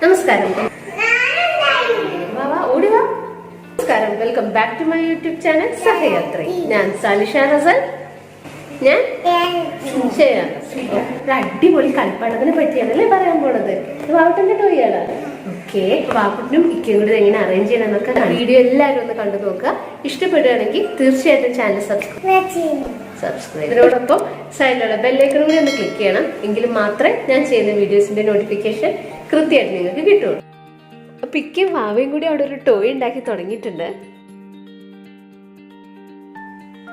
നമസ്കാരം. ഓടിവാ. നമസ്കാരം. Welcome back to my YouTube channel Sahayathri. ഞാൻ ഷയാൻ റസൽ. ഞാൻ ഷയാൻ റസൽ. ഒരു അടിപൊളി കളിപ്പാട്ടത്തിനെ പറ്റിയാണല്ലേ പറയാൻ പോണത്. വാവട്ടന്റെ ടോയാണ്. ഓക്കെ, വാവട്ടിനും ഇക്കും കൂടി എങ്ങനെ അറേഞ്ച് ചെയ്യണമെന്നൊക്കെ വീഡിയോ എല്ലാവരും ഒന്ന് കണ്ടു നോക്കുക. ഇഷ്ടപ്പെടുകയാണെങ്കിൽ തീർച്ചയായിട്ടും ചാനൽ സബ്സ്ക്രൈബ് ഇതിനോടൊപ്പം സൈഡിലുള്ള ബെല്ലൈക്കൺ കൂടി ഒന്ന് ക്ലിക്ക് ചെയ്യണം. എങ്കിലും മാത്രമേ ഞാൻ ചെയ്യുന്ന വീഡിയോസിന്റെ നോട്ടിഫിക്കേഷൻ കൃത്യമായിട്ട് നിങ്ങൾക്ക് കിട്ടുള്ളൂ. അപ്പൊ ഇക്കും വാവയും കൂടി അവിടെ ഒരു ടോയ് ഉണ്ടാക്കി തുടങ്ങിയിട്ടുണ്ട്.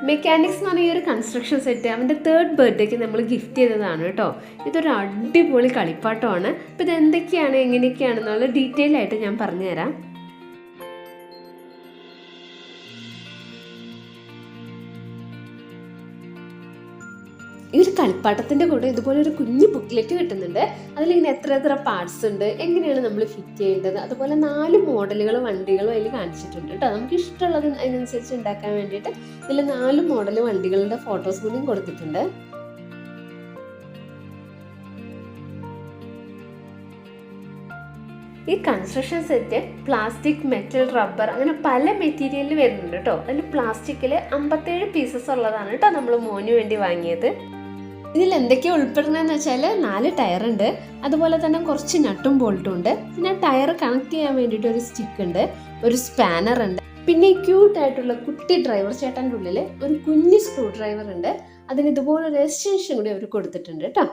മെക്കാനിക്സ് എന്ന് പറഞ്ഞ ഈ ഒരു കൺസ്ട്രക്ഷൻ സെറ്റ് അവൻ്റെ 3rd ബർത്ത്ഡേക്ക് നമ്മൾ ഗിഫ്റ്റ് ചെയ്തതാണ് കേട്ടോ. ഇതൊരു അടിപൊളി കളിപ്പാട്ടമാണ്. അപ്പം ഇത് എന്തൊക്കെയാണ് എങ്ങനെയൊക്കെയാണെന്നുള്ള ഡീറ്റെയിൽ ആയിട്ട് ഞാൻ പറഞ്ഞുതരാം. ഈ ഒരു കളിപ്പാട്ടത്തിൻ്റെ കൂടെ ഇതുപോലെ ഒരു കുഞ്ഞു ബുക്ക്ലെറ്റ് കിട്ടുന്നുണ്ട്. അതിലിങ്ങനെ എത്ര പാർട്സ് ഉണ്ട്, എങ്ങനെയാണ് നമ്മൾ ഫിറ്റ് ചെയ്യേണ്ടത്, അതുപോലെ 4 മോഡലുകൾ വണ്ടികളും അതിൽ കാണിച്ചിട്ടുണ്ട് കേട്ടോ. നമുക്ക് ഇഷ്ടമുള്ളത് അതിനനുസരിച്ച് ഉണ്ടാക്കാൻ വേണ്ടിയിട്ട് ഇതിൽ 4 മോഡൽ വണ്ടികളുടെ ഫോട്ടോസ് കൂടിയും കൊടുത്തിട്ടുണ്ട്. ഈ construction set plastic, metal, rubber അങ്ങനെ പല മെറ്റീരിയലിൽ വരുന്നുണ്ട് കേട്ടോ. അതിൽ പ്ലാസ്റ്റിക്കിൽ 57 പീസസ് ഉള്ളതാണ് കേട്ടോ നമ്മൾ മോന് വേണ്ടി വാങ്ങിയത്. ഇതിൽ എന്തൊക്കെയാണ് ഉൾപ്പെടുന്നതെന്ന് വെച്ചാൽ 4 ടയറുണ്ട്, അതുപോലെ തന്നെ കുറച്ച് നട്ടും ബോൾട്ടും ഉണ്ട്, പിന്നെ ടയർ കണക്ട് ചെയ്യാൻ വേണ്ടിയിട്ട് ഒരു സ്റ്റിക്ക് ഉണ്ട്, ഒരു സ്പാനർ ഉണ്ട്, പിന്നെ ക്യൂട്ട് ആയിട്ടുള്ള കുട്ടി ഡ്രൈവർ ചേട്ടൻ്റെ ഉള്ളിൽ ഒരു കുഞ്ഞു സ്ക്രൂ ഡ്രൈവർ ഉണ്ട്. അതിന് ഇതുപോലൊരു എക്സ്റ്റൻഷൻ കൂടി അവർ കൊടുത്തിട്ടുണ്ട് കേട്ടോ.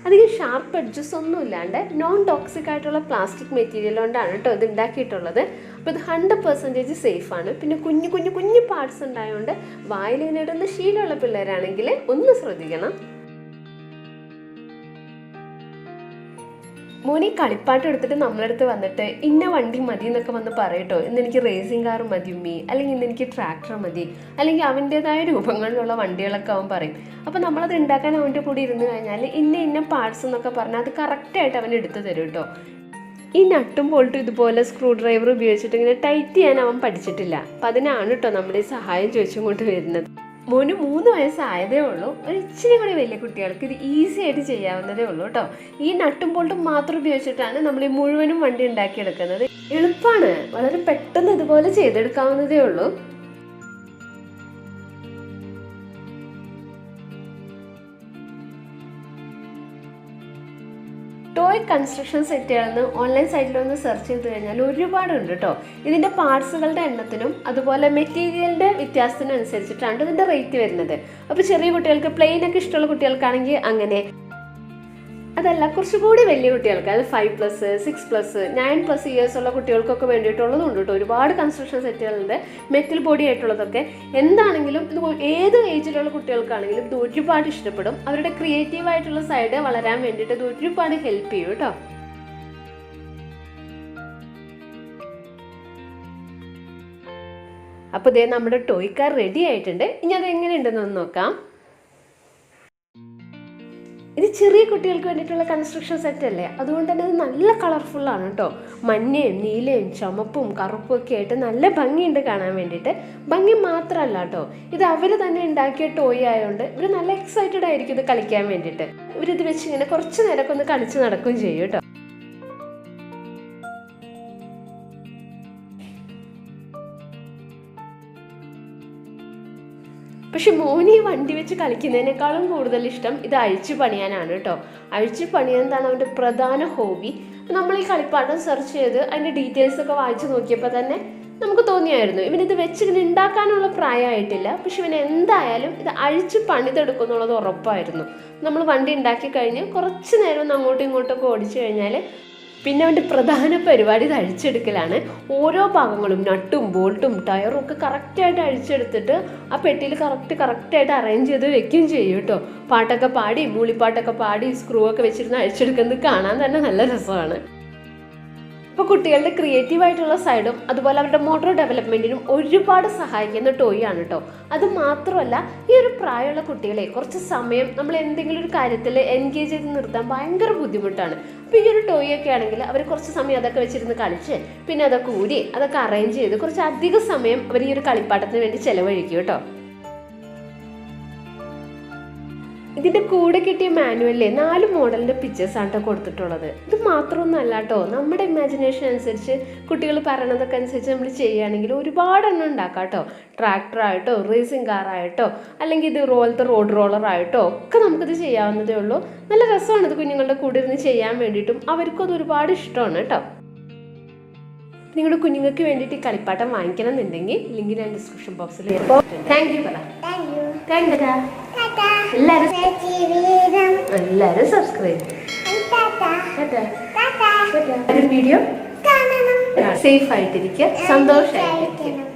അധികം ഷാർപ്പ് എഡ്ജസ് ഒന്നും ഇല്ലാണ്ട് നോൺ ടോക്സിക് ആയിട്ടുള്ള പ്ലാസ്റ്റിക് മെറ്റീരിയൽ കൊണ്ടാണ് കേട്ടോ ഇത് ഉണ്ടാക്കിയിട്ടുള്ളത്. അപ്പോൾ ഇത് 100% സേഫാണ്. പിന്നെ കുഞ്ഞു പാർട്സ് ഉണ്ടായതുകൊണ്ട് വായിലിടുന്ന ശീലമുള്ള പിള്ളേരാണെങ്കിൽ ഒന്ന് ശ്രദ്ധിക്കണം. മോനി കളിപ്പാട്ടം എടുത്തിട്ട് നമ്മളടുത്ത് വന്നിട്ട് ഇന്ന വണ്ടി മതി എന്നൊക്കെ വന്ന് പറയട്ടോ. ഇന്ന് എനിക്ക് റേസിംഗ് കാർ മതി ഉമ്മി, അല്ലെങ്കിൽ ഇന്ന് എനിക്ക് ട്രാക്ടർ മതി, അല്ലെങ്കിൽ അവൻ്റെതായ രൂപങ്ങളിലുള്ള വണ്ടികളൊക്കെ അവൻ പറയും. അപ്പോൾ നമ്മളത് ഉണ്ടാക്കാൻ അവൻ്റെ കൂടെ ഇരുന്ന് കഴിഞ്ഞാൽ ഇന്ന പാർട്സ് എന്നൊക്കെ പറഞ്ഞാൽ അത് കറക്റ്റായിട്ട് അവൻ എടുത്ത് തരും കേട്ടോ. ഈ നട്ടും ബോൾട്ടും ഇതുപോലെ സ്ക്രൂ ഡ്രൈവർ ഉപയോഗിച്ചിട്ട് ഇങ്ങനെ ടൈറ്റ് ചെയ്യാൻ അവൻ പഠിച്ചിട്ടില്ല. അപ്പം അതിനാണ് കേട്ടോ നമ്മുടെ ഈ സഹായം ചോദിച്ചും കൊണ്ട് വരുന്നത്. മോന് 3 വയസ്സായതേ ഉള്ളൂ. ഒരു ഇച്ചിരി കൂടി വലിയ കുട്ടികൾക്ക് ഇത് ഈസി ആയിട്ട് ചെയ്യാവുന്നതേ ഉള്ളൂ കേട്ടോ. ഈ നട്ടും ബോൾട്ടും മാത്രം ഉപയോഗിച്ചിട്ടാണ് നമ്മൾ ഈ മുഴുവനും വണ്ടി ഉണ്ടാക്കിയെടുക്കുന്നത്. എളുപ്പമാണ്, വളരെ പെട്ടെന്ന് ഇതുപോലെ ചെയ്തെടുക്കാവുന്നതേ ഉള്ളൂ. ടോയ് കൺസ്ട്രക്ഷൻ സെറ്റുകളെന്ന് ഓൺലൈൻ സൈറ്റിലൊന്ന് സെർച്ച് ചെയ്ത് കഴിഞ്ഞാൽ ഒരുപാടുണ്ട് കേട്ടോ. ഇതിൻ്റെ പാർട്സുകളുടെ എണ്ണത്തിനും അതുപോലെ മെറ്റീരിയലിൻ്റെ വ്യത്യാസത്തിനും അനുസരിച്ചിട്ടാണ് ഇതിൻ്റെ റേറ്റ് വരുന്നത്. അപ്പോൾ ചെറിയ കുട്ടികൾക്ക് പ്ലെയിനൊക്കെ ഇഷ്ടമുള്ള കുട്ടികൾക്കാണെങ്കിൽ അങ്ങനെ, അതല്ല കുറച്ചുകൂടി വലിയ കുട്ടികൾക്ക്, അത് 5+, 6+, 9+ ഇയേഴ്സ് ഉള്ള കുട്ടികൾക്കൊക്കെ വേണ്ടിയിട്ടുള്ളതുണ്ട് കേട്ടോ. ഒരുപാട് കൺസ്ട്രക്ഷൻ സെറ്റുകളുണ്ട്, മെറ്റൽ ബോഡി ആയിട്ടുള്ളതൊക്കെ. എന്താണെങ്കിലും ഇത് ഏത് ഏജിലുള്ള കുട്ടികൾക്കാണെങ്കിലും ഇത് ഒരുപാട് ഇഷ്ടപ്പെടും. അവരുടെ ക്രിയേറ്റീവായിട്ടുള്ള സൈഡ് വളരാൻ വേണ്ടിയിട്ട് ഇത് ഒരുപാട് ഹെൽപ്പ് ചെയ്യും കേട്ടോ. അപ്പോൾ ഇതേ നമ്മുടെ ടോയ് കാർ റെഡി ആയിട്ടുണ്ട്. ഇനി അത് എങ്ങനെയുണ്ടെന്നൊന്ന് നോക്കാം. ഇത് ചെറിയ കുട്ടികൾക്ക് വേണ്ടിയിട്ടുള്ള കൺസ്ട്രക്ഷൻ സെറ്റ് അല്ലേ, അതുകൊണ്ട് തന്നെ ഇത് നല്ല കളർഫുള്ളാണ് കേട്ടോ. മഞ്ഞയും നീലയും ചുമപ്പും കറുപ്പും ഒക്കെ ആയിട്ട് നല്ല ഭംഗിയുണ്ട് കാണാൻ വേണ്ടിയിട്ട്. ഭംഗി മാത്രമല്ല കേട്ടോ, ഇത് അവർ തന്നെ ഉണ്ടാക്കിയ ടോയ് ആയതുകൊണ്ട് ഇവർ നല്ല എക്സൈറ്റഡ് ആയിരിക്കും ഇത് കളിക്കാൻ വേണ്ടിയിട്ട്. ഇവരിത് വെച്ച് ഇങ്ങനെ കുറച്ച് നേരമൊക്കെ ഒന്ന് കളിച്ച് നടക്കുകയും ചെയ്യും കേട്ടോ. പക്ഷെ മോനി വണ്ടി വെച്ച് കളിക്കുന്നതിനേക്കാളും കൂടുതൽ ഇഷ്ടം ഇത് അഴിച്ചു പണിയാനാണ് കേട്ടോ. അഴിച്ചു പണിയാൻ അവൻ്റെ പ്രധാന ഹോബി. നമ്മൾ ഈ കളിപ്പാട്ടം സെർച്ച് ചെയ്ത് അതിൻ്റെ ഡീറ്റെയിൽസൊക്കെ വായിച്ച് നോക്കിയപ്പോൾ തന്നെ നമുക്ക് തോന്നിയായിരുന്നു ഇവനിത് വെച്ച് ഇങ്ങനെ ഉണ്ടാക്കാനുള്ള പ്രായമായിട്ടില്ല, പക്ഷെ ഇവൻ എന്തായാലും ഇത് അഴിച്ച് പണിതെടുക്കും എന്നുള്ളത് ഉറപ്പായിരുന്നു. നമ്മൾ വണ്ടി ഉണ്ടാക്കി കഴിഞ്ഞ് കുറച്ച് നേരം ഒന്ന് അങ്ങോട്ടും ഇങ്ങോട്ടൊക്കെ ഓടിച്ചു കഴിഞ്ഞാൽ പിന്നെ അവൻ്റെ പ്രധാന പരിപാടി ഇത് അഴിച്ചെടുക്കലാണ്. ഓരോ ഭാഗങ്ങളും നട്ടും ബോൾട്ടും ടയറും ഒക്കെ കറക്റ്റായിട്ട് അഴിച്ചെടുത്തിട്ട് ആ പെട്ടിയിൽ കറക്റ്റായിട്ട് അറേഞ്ച് ചെയ്ത് വെക്കുകയും ചെയ്യും കേട്ടോ. പാട്ടൊക്കെ പാടി, മൂളിപ്പാട്ടൊക്കെ പാടി, സ്ക്രൂ ഒക്കെ വെച്ചിരുന്ന് അഴിച്ചെടുക്കുന്നത് കാണാൻ തന്നെ നല്ല രസമാണ്. അപ്പോൾ കുട്ടികളുടെ ക്രിയേറ്റീവായിട്ടുള്ള സൈഡും അതുപോലെ അവരുടെ മോട്ടോർ ഡെവലപ്മെൻറ്റിനും ഒരുപാട് സഹായിക്കുന്ന ടോയ് ആണ് കേട്ടോ. അത് മാത്രമല്ല ഈ ഒരു പ്രായമുള്ള കുട്ടികളെ കുറച്ച് സമയം നമ്മൾ എന്തെങ്കിലും ഒരു കാര്യത്തിൽ എൻഗേജ് ചെയ്ത് നിർത്താൻ ഭയങ്കര ബുദ്ധിമുട്ടാണ്. അപ്പോൾ ഈ ഒരു ടോയ് ഒക്കെ ആണെങ്കിൽ അവർ കുറച്ച് സമയം അതൊക്കെ വെച്ചിരുന്ന് കളിച്ച് പിന്നെ അതൊക്കെ ഊരി അതൊക്കെ അറേഞ്ച് ചെയ്ത് കുറച്ച് അധിക സമയം അവർ ഈ ഒരു കളിപ്പാട്ടത്തിന് വേണ്ടി ചിലവഴിക്കും കേട്ടോ. ഇതിന്റെ കൂടെ കിട്ടിയ മാനുവലിലെ 4 മോഡലിന്റെ പിക്ചേഴ്സ് ആണ് കൊടുത്തിട്ടുള്ളത്. ഇത് മാത്രമൊന്നുമല്ല കേട്ടോ, നമ്മുടെ ഇമാജിനേഷൻ അനുസരിച്ച് കുട്ടികൾ പറയണതൊക്കെ അനുസരിച്ച് നമ്മൾ ചെയ്യുകയാണെങ്കിൽ ഒരുപാട് എണ്ണം ഉണ്ടാക്കാം കേട്ടോ. ട്രാക്ടറായിട്ടോ, റേസിംഗ് കാറായിട്ടോ, അല്ലെങ്കിൽ ഇതുപോലത്തെ റോഡ് റോളറായിട്ടോ ഒക്കെ നമുക്കിത് ചെയ്യാവുന്നതേ ഉള്ളൂ. നല്ല രസമാണ് ഇത് കുഞ്ഞുങ്ങളുടെ കൂടെ ഇരുന്ന് ചെയ്യാൻ വേണ്ടിയിട്ടും. അവർക്കും അത് ഒരുപാട് ഇഷ്ടമാണ് കേട്ടോ. നിങ്ങളുടെ കുഞ്ഞുങ്ങൾക്ക് വേണ്ടിയിട്ട് ഈ കളിപ്പാട്ടം വാങ്ങിക്കണം എന്നുണ്ടെങ്കിൽ ലിങ്ക് ഞാൻ ഡിസ്ക്രിപ്ഷൻ ബോക്സിൽ. താങ്ക് യു പറ. എല്ലാവരും സബ്സ്ക്രൈബ് വീഡിയോ സേഫ് ആയിട്ടിരിക്കുക, സന്തോഷമായിട്ടിരിക്കുക.